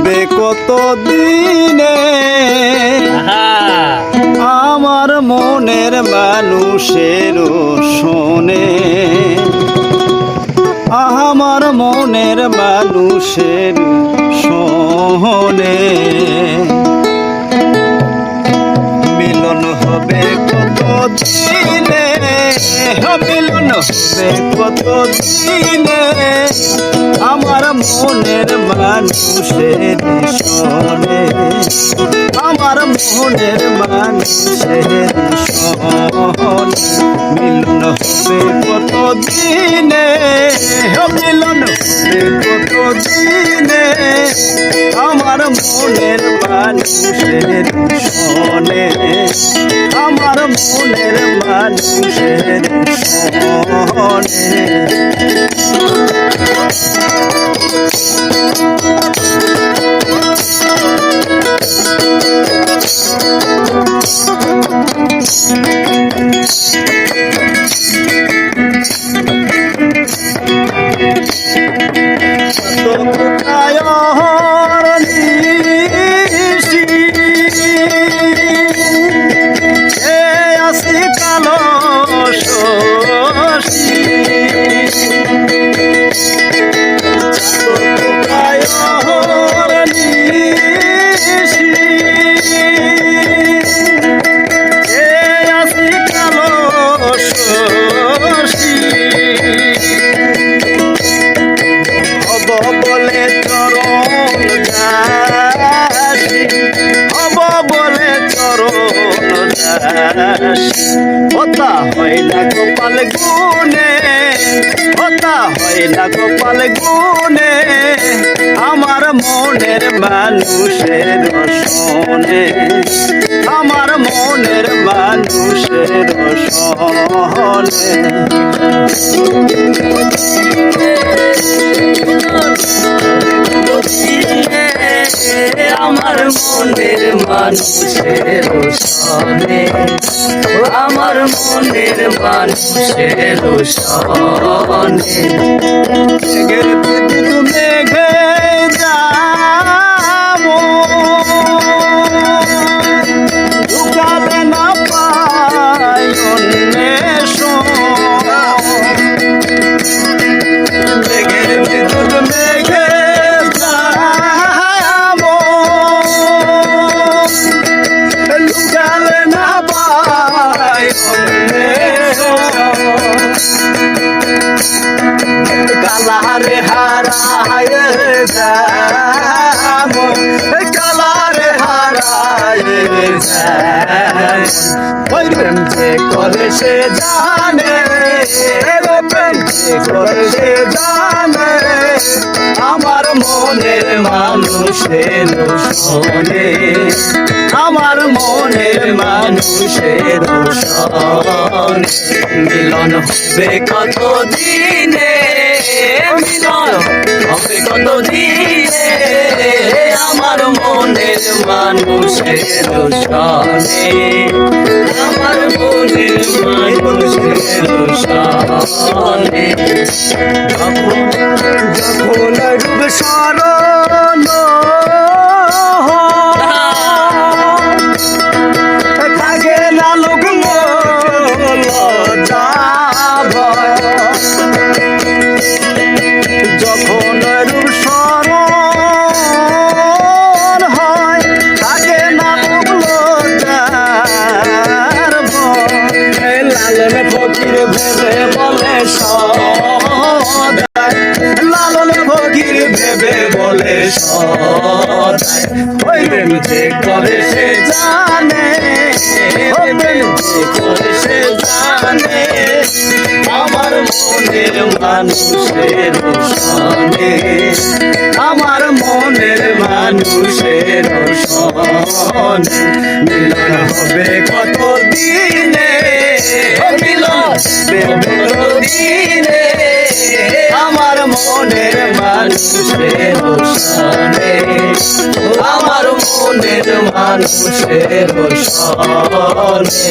হবে কত দিনে আমার মনের মানুষের শোনে, আমার মনের মানুষের শোনে। মিলন হবে কত দিনে, মিলন হবে কত দিনে আমার মনের মানুষের শোনে, আমার মনের মানুষের শোনে। মিলন হবে কত দিনে, মিলন হবে কত দিনে আমার মনের মানুষের শোনে, আমার মনের মানুষের শোনে। হতা হয় না গোপাল গুনে, হতা হয় না গোপাল গুনে আমার মনের মানুষের শোনে, আমার মনের মানুষের শোনে। আমার মনের মানুষের শোনে, আমার মনের মানুষের শোনে। মেঘে যাবো ঢুকাবে না পাই অন্বেষণ, মেঘের বিদ্যুৎ মেঘে যাবো ঢুকাবে না পাই অন্বেষণ। কালারে হারায় যাবো, কালারে হারায় যাবো। ওই প্রেম যে করে সে জানে, প্রেম যে করে সে জানে আমার মনের মানুষের শোনে, আমার মনের মানুষের শোনে। মিলন হবে কত দিনে, মিলন হবে কত দিনে আমার মনের মানুষের শোনে, আমার মনের মানুষের শোনে। যখন রূপ শরণ থাকে না লোক লজ্জা ভয়, যখন রূপ শরণ হয় থাকে না লোক লজ্জার ভয়। লালন ফকির ভেবে বলে সদাই, লালন ফকির ভেবে বলে সদাই। ওই প্রেম যে করে সে জানে, ওই প্রেম যে করে সে জানে আমার মনের মানুষের শোনে, আমার মনের মানুষের শোনে। মিলন হবে কত দিনে, মিলন হবে কত দিনে আমার মনের মানুষের শোনে, আমার মনের মানুষের শোনে।